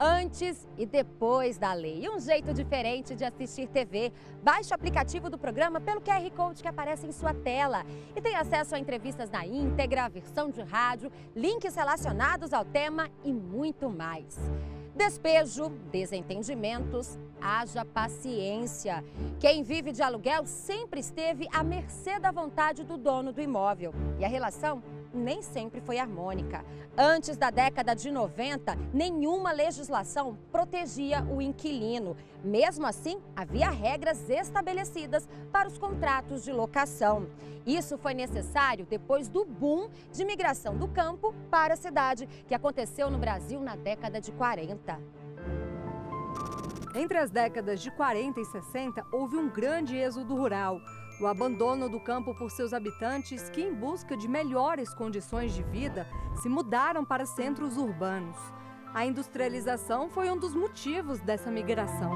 antes e depois da lei. E um jeito diferente de assistir TV. Baixe o aplicativo do programa pelo QR Code que aparece em sua tela. E tem acesso a entrevistas na íntegra, versão de rádio, links relacionados ao tema e muito mais. Despejo, desentendimentos, haja paciência. Quem vive de aluguel sempre esteve à mercê da vontade do dono do imóvel. E a relação nem sempre foi harmônica. Antes da década de 90, nenhuma legislação protegia o inquilino. Mesmo assim, havia regras estabelecidas para os contratos de locação. Isso foi necessário depois do boom de migração do campo para a cidade, que aconteceu no Brasil na década de 40. Entre as décadas de 40 e 60, houve um grande êxodo rural. O abandono do campo por seus habitantes que, em busca de melhores condições de vida, se mudaram para centros urbanos. A industrialização foi um dos motivos dessa migração.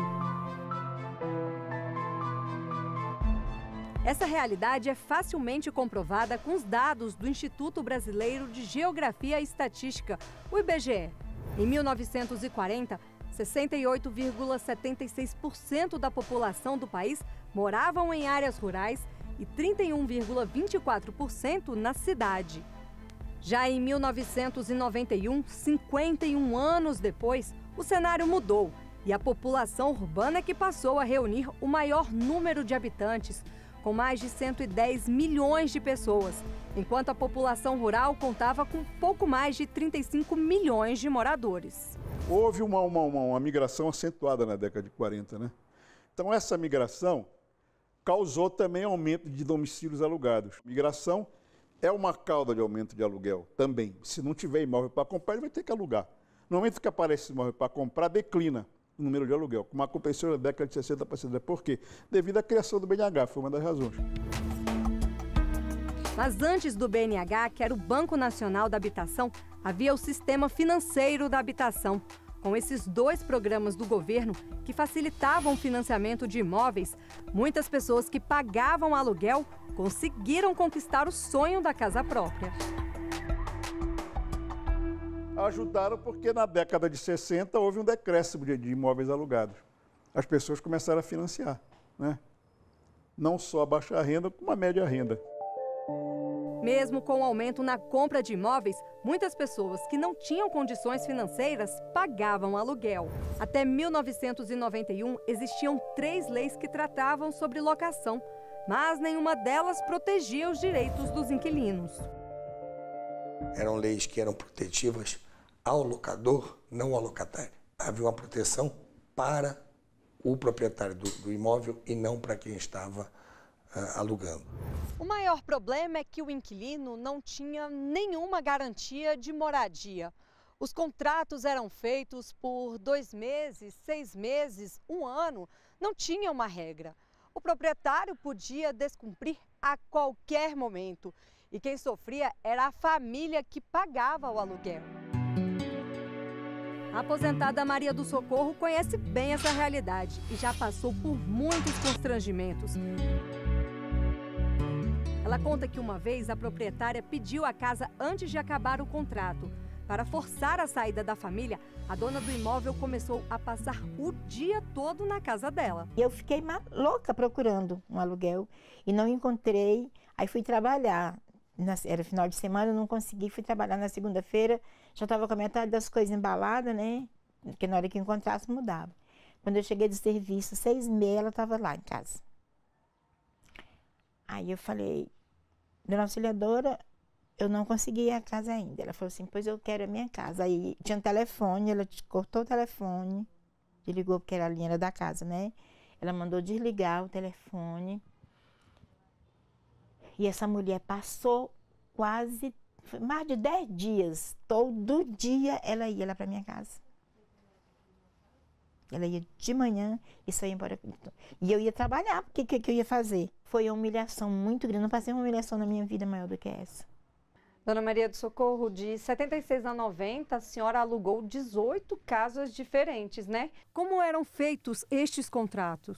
Essa realidade é facilmente comprovada com os dados do Instituto Brasileiro de Geografia e Estatística, o IBGE. Em 1940, 68,76% da população do país moravam em áreas rurais e 31,24% na cidade. Já em 1991, 51 anos depois, o cenário mudou e a população urbana é que passou a reunir o maior número de habitantes, com mais de 110 milhões de pessoas, enquanto a população rural contava com pouco mais de 35 milhões de moradores. Houve uma migração acentuada na década de 40, né? Então essa migração causou também aumento de domicílios alugados. Migração é uma cauda de aumento de aluguel também. Se não tiver imóvel para comprar, ele vai ter que alugar. No momento que aparece imóvel para comprar, declina o número de aluguel, como aconteceu na década de 60 para 70. Por quê? Devido à criação do BNH, foi uma das razões. Mas antes do BNH, que era o Banco Nacional da Habitação, havia o Sistema Financeiro da Habitação. Com esses dois programas do governo que facilitavam o financiamento de imóveis, muitas pessoas que pagavam aluguel conseguiram conquistar o sonho da casa própria. Ajudaram porque na década de 60 houve um decréscimo de imóveis alugados. As pessoas começaram a financiar, né? Não só a baixa renda, como a média renda. Mesmo com o aumento na compra de imóveis, muitas pessoas que não tinham condições financeiras pagavam aluguel. Até 1991, existiam 3 leis que tratavam sobre locação, mas nenhuma delas protegia os direitos dos inquilinos. Eram leis que eram protetivas ao locador, não ao locatário. Havia uma proteção para o proprietário do imóvel e não para quem estava alugando. O maior problema é que o inquilino não tinha nenhuma garantia de moradia. Os contratos eram feitos por 2 meses, 6 meses, 1 ano, não tinha uma regra. O proprietário podia descumprir a qualquer momento e quem sofria era a família que pagava o aluguel. A aposentada Maria do Socorro conhece bem essa realidade e já passou por muitos constrangimentos. Ela conta que uma vez a proprietária pediu a casa antes de acabar o contrato. Para forçar a saída da família, a dona do imóvel começou a passar o dia todo na casa dela. Eu fiquei louca procurando um aluguel e não encontrei. Aí fui trabalhar. Era final de semana, eu não consegui. Fui trabalhar na segunda-feira. Já estava com a metade das coisas embaladas, né? Porque na hora que encontrasse, mudava. Quando eu cheguei do serviço, 6h30, ela estava lá em casa. Aí eu falei, dona Auxiliadora, eu não consegui a casa ainda. Ela falou assim, pois eu quero a minha casa. Aí tinha um telefone, ela cortou o telefone, desligou porque a linha era da casa, né? Ela mandou desligar o telefone. E essa mulher passou quase, mais de 10 dias. Todo dia ela ia lá para minha casa. Ela ia de manhã e só ia embora. E eu ia trabalhar, porque o que eu ia fazer? Foi uma humilhação muito grande. Não passei uma humilhação na minha vida maior do que essa. Dona Maria do Socorro, de 76 a 90, a senhora alugou 18 casas diferentes, né? Como eram feitos estes contratos?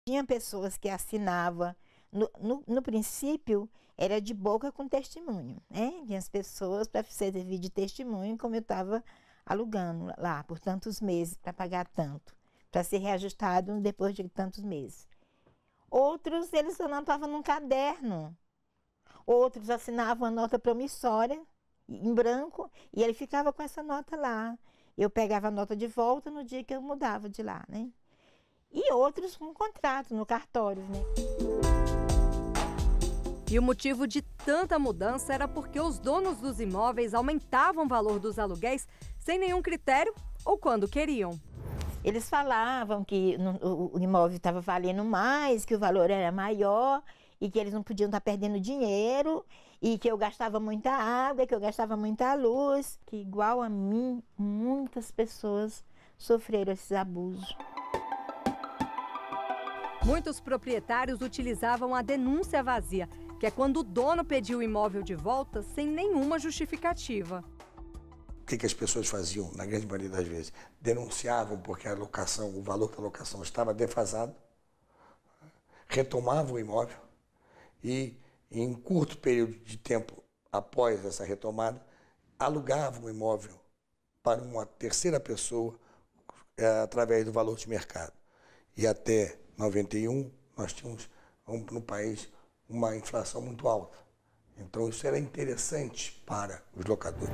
Tinha pessoas que assinavam. No princípio, era de boca com testemunho, né? Tinha as pessoas para servir de testemunho, como eu estava alugando lá por tantos meses para pagar tanto, para ser reajustado depois de tantos meses. Outros, eles anotavam num caderno. Outros assinavam a nota promissória, em branco, e ele ficava com essa nota lá. Eu pegava a nota de volta no dia que eu mudava de lá, né? E outros com contrato no cartório, né? E o motivo de tanta mudança era porque os donos dos imóveis aumentavam o valor dos aluguéis sem nenhum critério ou quando queriam. Eles falavam que o imóvel estava valendo mais, que o valor era maior e que eles não podiam estar perdendo dinheiro e que eu gastava muita água, que eu gastava muita luz, que igual a mim, muitas pessoas sofreram esses abusos. Muitos proprietários utilizavam a denúncia vazia, que é quando o dono pediu o imóvel de volta sem nenhuma justificativa. O que as pessoas faziam, na grande maioria das vezes? Denunciavam porque a locação, o valor da locação estava defasado, retomavam o imóvel e, em um curto período de tempo após essa retomada, alugavam o imóvel para uma terceira pessoa através do valor de mercado. E até 91, nós tínhamos no país uma inflação muito alta. Então, isso era interessante para os locadores.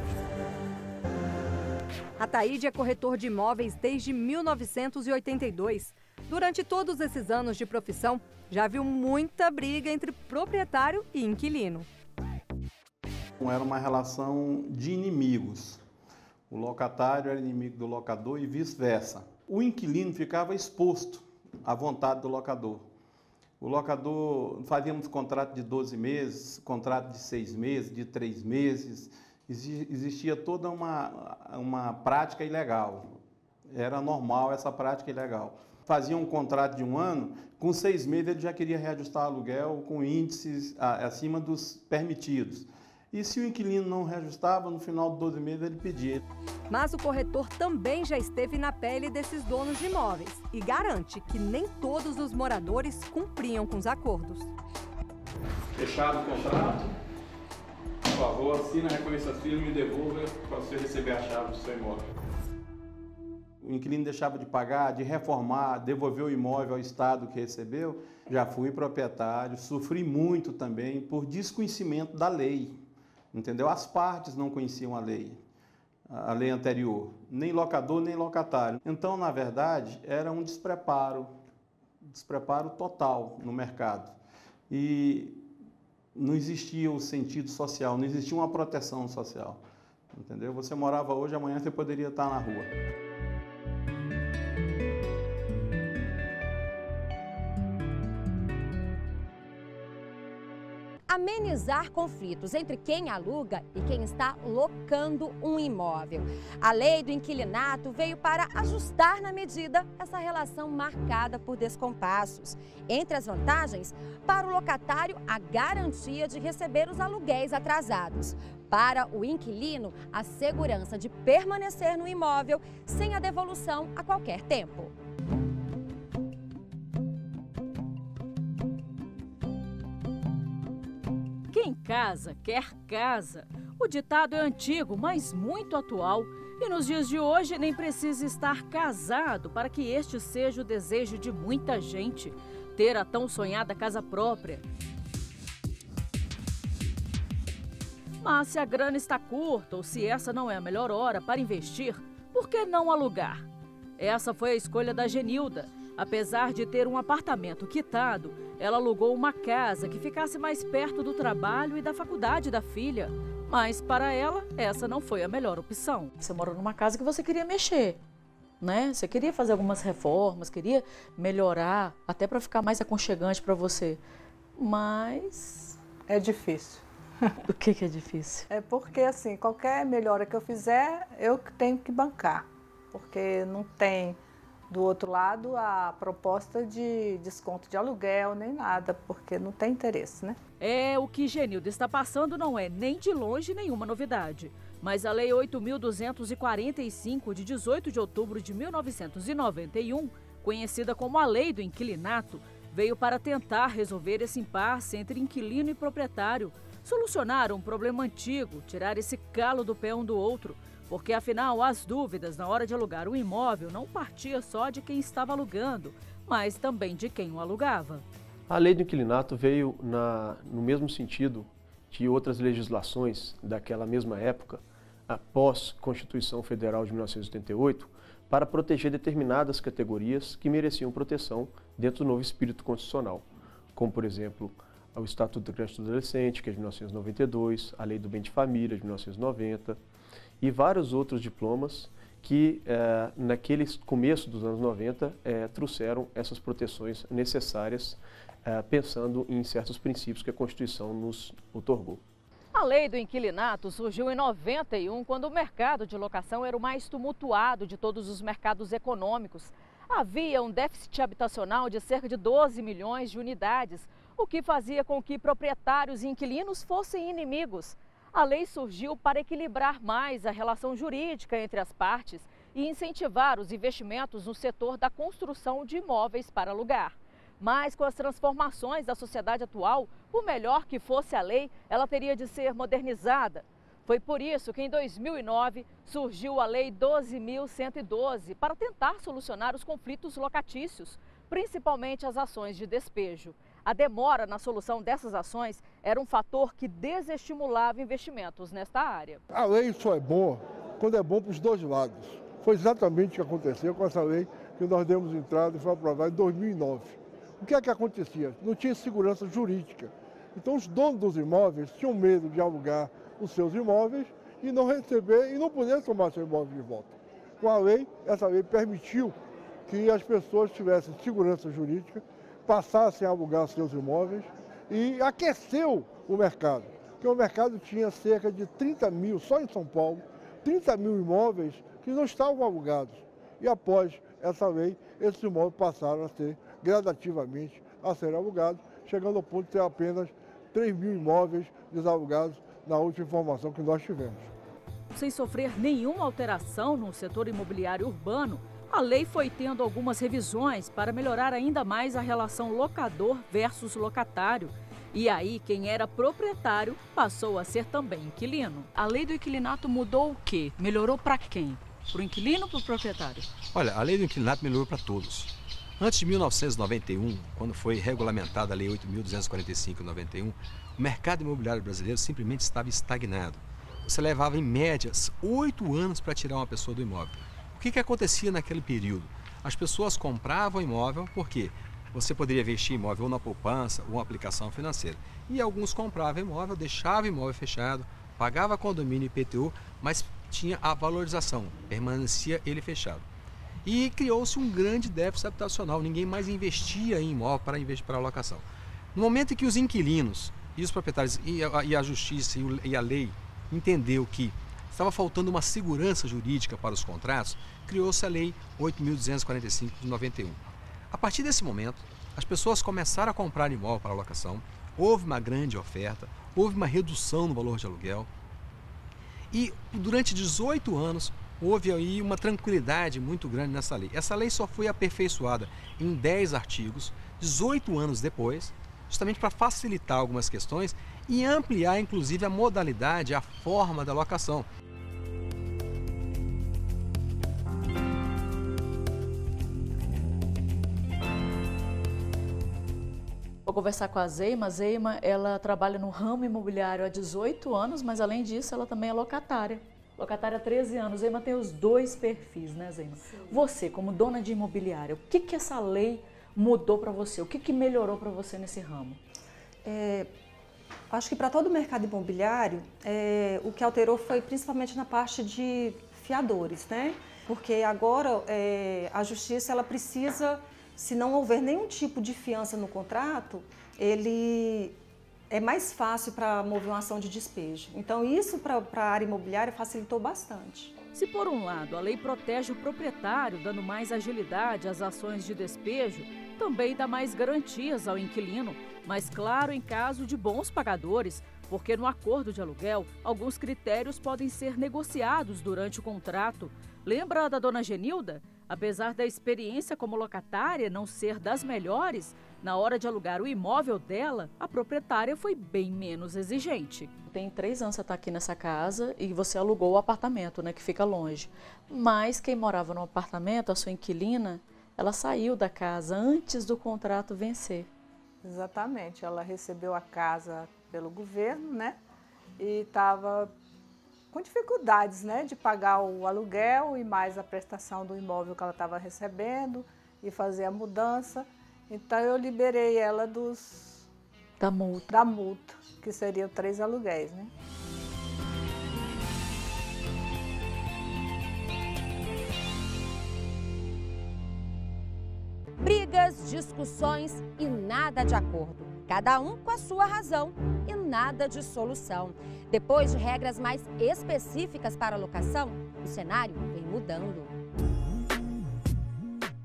Ataíde é corretor de imóveis desde 1982. Durante todos esses anos de profissão, já viu muita briga entre proprietário e inquilino. Era uma relação de inimigos. O locatário era inimigo do locador e vice-versa. O inquilino ficava exposto à vontade do locador. O locador, fazíamos contrato de 12 meses, contrato de 6 meses, de 3 meses. Existia toda uma prática ilegal. Era normal essa prática ilegal. Fazia um contrato de 1 ano, com 6 meses ele já queria reajustar o aluguel com índices acima dos permitidos. E se o inquilino não reajustava, no final de 12 meses ele pedia. Mas o corretor também já esteve na pele desses donos de imóveis e garante que nem todos os moradores cumpriam com os acordos. Fechado o contrato, por favor, assina, reconheça a firma e devolva para você receber a chave do seu imóvel. O inquilino deixava de pagar, de reformar, devolver o imóvel ao Estado que recebeu. Já fui proprietário, sofri muito também por desconhecimento da lei. Entendeu? As partes não conheciam a lei anterior, nem locador, nem locatário. Então, na verdade, era um despreparo total no mercado. E não existia o sentido social, não existia uma proteção social. Entendeu? Você morava hoje, amanhã você poderia estar na rua. Amenizar conflitos entre quem aluga e quem está locando um imóvel. A lei do inquilinato veio para ajustar na medida essa relação marcada por descompassos. Entre as vantagens, para o locatário, a garantia de receber os aluguéis atrasados. Para o inquilino, a segurança de permanecer no imóvel sem a devolução a qualquer tempo. Quem casa, quer casa. O ditado é antigo, mas muito atual. E nos dias de hoje nem precisa estar casado para que este seja o desejo de muita gente. Ter a tão sonhada casa própria. Mas se a grana está curta ou se essa não é a melhor hora para investir, por que não alugar? Essa foi a escolha da Genilda. Apesar de ter um apartamento quitado, ela alugou uma casa que ficasse mais perto do trabalho e da faculdade da filha. Mas para ela, essa não foi a melhor opção. Você morou numa casa que você queria mexer, né? Você queria fazer algumas reformas, queria melhorar, até para ficar mais aconchegante para você. Mas... é difícil. O que é difícil? É porque, assim, qualquer melhora que eu fizer, eu tenho que bancar. Porque não tem... do outro lado, a proposta de desconto de aluguel, nem nada, porque não tem interesse, né? O que Genilda está passando não é nem de longe nenhuma novidade. Mas a Lei 8.245, de 18 de outubro de 1991, conhecida como a Lei do Inquilinato, veio para tentar resolver esse impasse entre inquilino e proprietário, solucionar um problema antigo, tirar esse calo do pé um do outro, Porque, afinal, as dúvidas na hora de alugar um imóvel não partia só de quem estava alugando, mas também de quem o alugava. A lei do inquilinato veio no mesmo sentido de outras legislações daquela mesma época, após a Constituição Federal de 1988, para proteger determinadas categorias que mereciam proteção dentro do novo espírito constitucional, como, por exemplo, o Estatuto da Criança e do Adolescente, que é de 1992, a Lei do Bem de Família, de 1990, e vários outros diplomas que, naquele começo dos anos 90, trouxeram essas proteções necessárias, pensando em certos princípios que a Constituição nos outorgou. A lei do inquilinato surgiu em 91, quando o mercado de locação era o mais tumultuado de todos os mercados econômicos. Havia um déficit habitacional de cerca de 12 milhões de unidades, o que fazia com que proprietários e inquilinos fossem inimigos. A lei surgiu para equilibrar mais a relação jurídica entre as partes e incentivar os investimentos no setor da construção de imóveis para alugar. Mas com as transformações da sociedade atual, por melhor que fosse a lei, ela teria de ser modernizada. Foi por isso que em 2009 surgiu a Lei 12.112 para tentar solucionar os conflitos locatícios, principalmente as ações de despejo. A demora na solução dessas ações era um fator que desestimulava investimentos nesta área. A lei só é boa quando é bom para os dois lados. Foi exatamente o que aconteceu com essa lei que nós demos entrada e foi aprovada em 2009. O que é que acontecia? Não tinha segurança jurídica. Então os donos dos imóveis tinham medo de alugar os seus imóveis e não receber e não poder tomar seu imóvel de volta. Com a lei, essa lei permitiu que as pessoas tivessem segurança jurídica, passassem a alugar seus imóveis e aqueceu o mercado. Porque o mercado tinha cerca de 30 mil, só em São Paulo, 30 mil imóveis que não estavam alugados. E após essa lei, esses imóveis passaram a ser gradativamente a ser alugados, chegando ao ponto de ter apenas 3 mil imóveis desalugados na última informação que nós tivemos. Sem sofrer nenhuma alteração no setor imobiliário urbano, a lei foi tendo algumas revisões para melhorar ainda mais a relação locador versus locatário. E aí, quem era proprietário passou a ser também inquilino. A lei do inquilinato mudou o quê? Melhorou para quem? Para o inquilino ou para o proprietário? Olha, a lei do inquilinato melhorou para todos. Antes de 1991, quando foi regulamentada a Lei 8.245/91, o mercado imobiliário brasileiro simplesmente estava estagnado. Você levava, em médias, 8 anos para tirar uma pessoa do imóvel. O que acontecia naquele período? As pessoas compravam imóvel porque você poderia investir imóvel ou na poupança ou uma aplicação financeira. E alguns compravam imóvel, deixavam imóvel fechado, pagava condomínio e IPTU, mas tinha a valorização, permanecia ele fechado. E criou-se um grande déficit habitacional, ninguém mais investia em imóvel para alocação. No momento em que os inquilinos e os proprietários e a justiça e a lei entendeu que estava faltando uma segurança jurídica para os contratos, criou-se a Lei 8.245/91. A partir desse momento, as pessoas começaram a comprar imóvel para alocação, houve uma grande oferta, houve uma redução no valor de aluguel e durante 18 anos houve aí uma tranquilidade muito grande nessa lei. Essa lei só foi aperfeiçoada em 10 artigos, 18 anos depois, justamente para facilitar algumas questões e ampliar, inclusive, a modalidade, a forma da locação. Vou conversar com a Zeima. A Zeima, ela trabalha no ramo imobiliário há 18 anos, mas além disso, ela também é locatária. Locatária há 13 anos. Zeima tem os dois perfis, né, Zeima? Sim. Você, como dona de imobiliária, o que essa lei mudou para você? O que melhorou para você nesse ramo? Acho que para todo o mercado imobiliário, o que alterou foi principalmente na parte de fiadores, né? Porque agora a justiça ela precisa, se não houver nenhum tipo de fiança no contrato, ele é mais fácil para mover uma ação de despejo. Então isso para a área imobiliária facilitou bastante. Se por um lado a lei protege o proprietário, dando mais agilidade às ações de despejo, também dá mais garantias ao inquilino, mas claro, em caso de bons pagadores, porque no acordo de aluguel, alguns critérios podem ser negociados durante o contrato. Lembra da dona Genilda? Apesar da experiência como locatária não ser das melhores, na hora de alugar o imóvel dela, a proprietária foi bem menos exigente. Tem 3 anos que você está aqui nessa casa e você alugou o apartamento, né, que fica longe. Mas quem morava no apartamento, a sua inquilina, ela saiu da casa antes do contrato vencer. Exatamente, ela recebeu a casa pelo governo, né, e estava com dificuldades, né, de pagar o aluguel e mais a prestação do imóvel que ela estava recebendo e fazer a mudança. Então eu liberei ela da multa, que seriam 3 aluguéis, né? Brigas, discussões e nada de acordo. Cada um com a sua razão e nada de solução. Depois de regras mais específicas para a locação, o cenário vem mudando.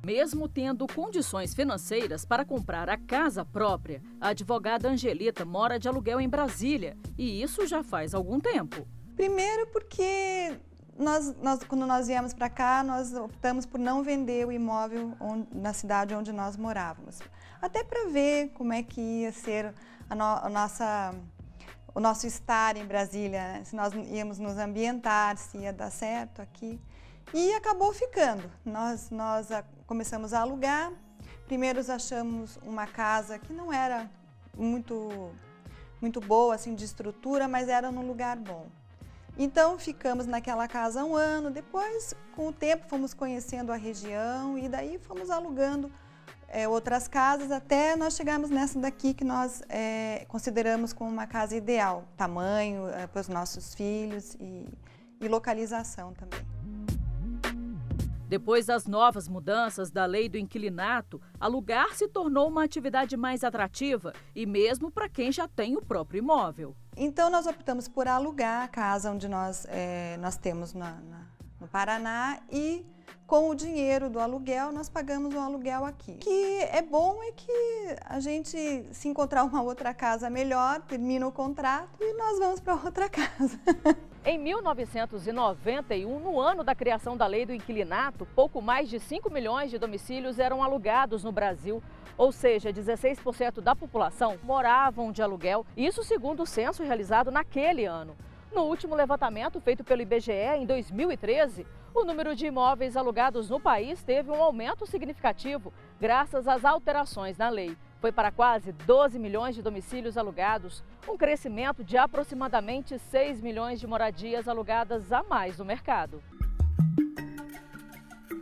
Mesmo tendo condições financeiras para comprar a casa própria, a advogada Angelita mora de aluguel em Brasília e isso já faz algum tempo. Primeiro porque quando nós viemos para cá, nós optamos por não vender o imóvel na cidade onde nós morávamos. Até para ver como é que ia ser o nosso estar em Brasília, né? Se nós íamos nos ambientar, se ia dar certo aqui. E acabou ficando. Nós começamos a alugar. Primeiro achamos uma casa que não era muito boa assim, de estrutura, mas era num lugar bom. Então ficamos naquela casa 1 ano, depois com o tempo fomos conhecendo a região e daí fomos alugando outras casas até nós chegarmos nessa daqui que nós consideramos como uma casa ideal, tamanho para os nossos filhos e localização também. Depois das novas mudanças da lei do inquilinato, alugar se tornou uma atividade mais atrativa e mesmo para quem já tem o próprio imóvel. Então nós optamos por alugar a casa onde nós temos no Paraná e com o dinheiro do aluguel nós pagamos o aluguel aqui. O que é bom é que a gente se encontrar uma outra casa melhor, termina o contrato e nós vamos para outra casa. Em 1991, no ano da criação da lei do inquilinato, pouco mais de 5 milhões de domicílios eram alugados no Brasil, ou seja, 16% da população moravam de aluguel, isso segundo o censo realizado naquele ano. No último levantamento feito pelo IBGE em 2013, o número de imóveis alugados no país teve um aumento significativo graças às alterações na lei. Foi para quase 12 milhões de domicílios alugados, um crescimento de aproximadamente 6 milhões de moradias alugadas a mais no mercado.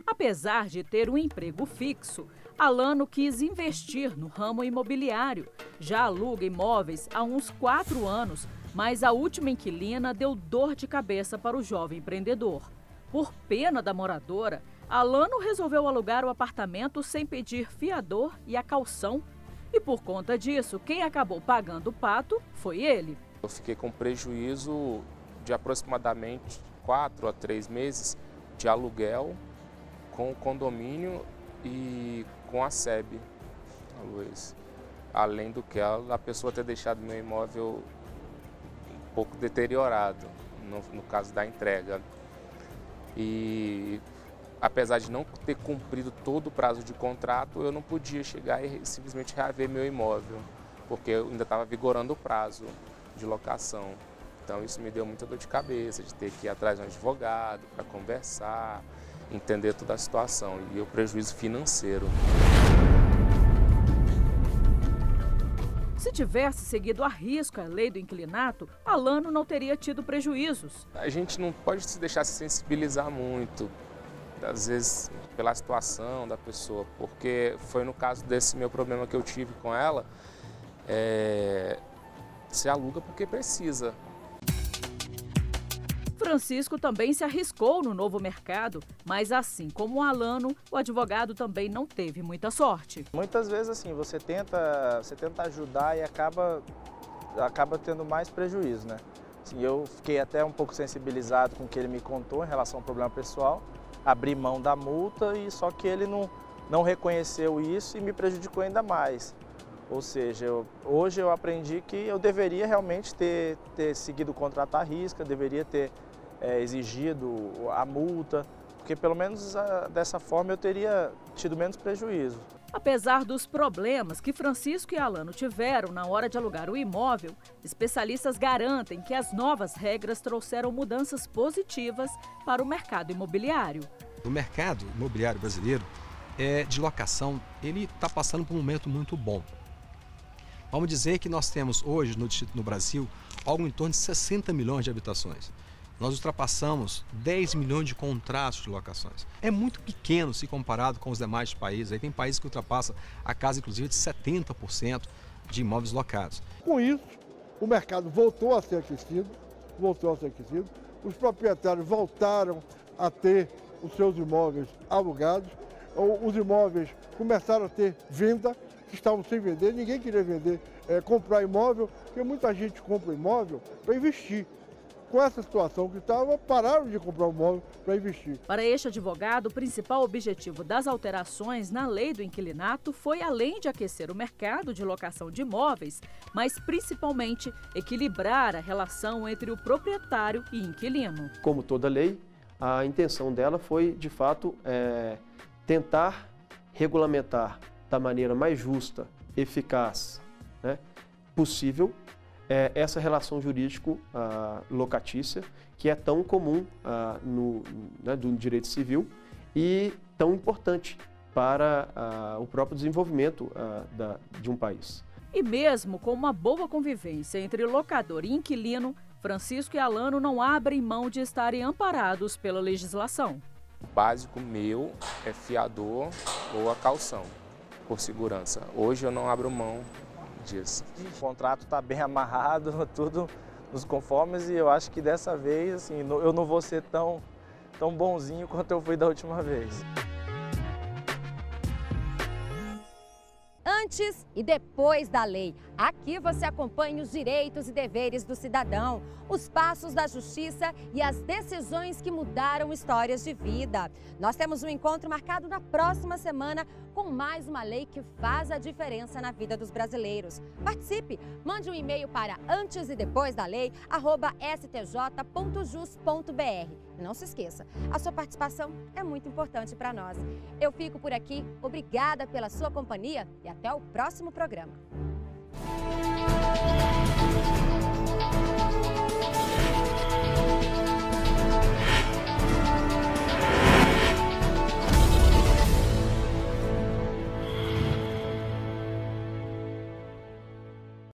Apesar de ter um emprego fixo, Alano quis investir no ramo imobiliário. Já aluga imóveis há uns 4 anos, mas a última inquilina deu dor de cabeça para o jovem empreendedor. Por pena da moradora, Alano resolveu alugar o apartamento sem pedir fiador e a caução. E por conta disso, quem acabou pagando o pato foi ele. Eu fiquei com prejuízo de aproximadamente 4 a 3 meses de aluguel com o condomínio e com a SEB, a Luiz. Além do que a pessoa ter deixado meu imóvel um pouco deteriorado, no caso da entrega. E apesar de não ter cumprido todo o prazo de contrato, eu não podia chegar e simplesmente reaver meu imóvel, porque eu ainda estava vigorando o prazo de locação. Então isso me deu muita dor de cabeça, de ter que ir atrás de um advogado para conversar, entender toda a situação e o prejuízo financeiro. Se tivesse seguido à risca a lei do inquilinato, Alano não teria tido prejuízos. A gente não pode se deixar se sensibilizar muito, às vezes pela situação da pessoa, porque foi no caso desse meu problema que eu tive com ela, se aluga porque precisa. Francisco também se arriscou no novo mercado, mas assim como o Alano, o advogado também não teve muita sorte. Muitas vezes assim, você tenta ajudar e acaba tendo mais prejuízo, né? Assim, eu fiquei até um pouco sensibilizado com o que ele me contou em relação ao problema pessoal, abri mão da multa e só que ele não reconheceu isso e me prejudicou ainda mais. Ou seja, hoje eu aprendi que eu deveria realmente ter seguido o contrato à risca, deveria ter exigido a multa, porque pelo menos dessa forma eu teria tido menos prejuízo. Apesar dos problemas que Francisco e Alano tiveram na hora de alugar o imóvel, especialistas garantem que as novas regras trouxeram mudanças positivas para o mercado imobiliário. O mercado imobiliário brasileiro de locação, ele está passando por um momento muito bom. Vamos dizer que nós temos hoje no Brasil algo em torno de 60 milhões de habitações. Nós ultrapassamos 10 milhões de contratos de locações. É muito pequeno se comparado com os demais países. Aí tem países que ultrapassam a casa, inclusive, de 70% de imóveis locados. Com isso, o mercado voltou a ser aquecido, os proprietários voltaram a ter os seus imóveis alugados, os imóveis começaram a ter venda, que estavam sem vender, ninguém queria vender, comprar imóvel, porque muita gente compra imóvel para investir. Com essa situação que estava, pararam de comprar um imóvel para investir. Para este advogado, o principal objetivo das alterações na lei do inquilinato foi, além de aquecer o mercado de locação de imóveis, mas principalmente equilibrar a relação entre o proprietário e inquilino. Como toda lei, a intenção dela foi, de fato, tentar regulamentar da maneira mais justa, eficaz, possível, essa relação jurídico-locatícia, que é tão comum do direito civil e tão importante para o próprio desenvolvimento de um país. E mesmo com uma boa convivência entre locador e inquilino, Francisco e Alano não abrem mão de estarem amparados pela legislação. O básico meu é fiador ou a caução, por segurança. Hoje eu não abro mão disso. O contrato está bem amarrado, tudo nos conformes, e eu acho que dessa vez assim, eu não vou ser tão bonzinho quanto eu fui da última vez. Antes e depois da lei. Aqui você acompanha os direitos e deveres do cidadão, os passos da justiça e as decisões que mudaram histórias de vida. Nós temos um encontro marcado na próxima semana com mais uma lei que faz a diferença na vida dos brasileiros. Participe! Mande um e-mail para antes e depois da lei @stj.jus.br. E não se esqueça, a sua participação é muito importante para nós. Eu fico por aqui, obrigada pela sua companhia e até o próximo programa.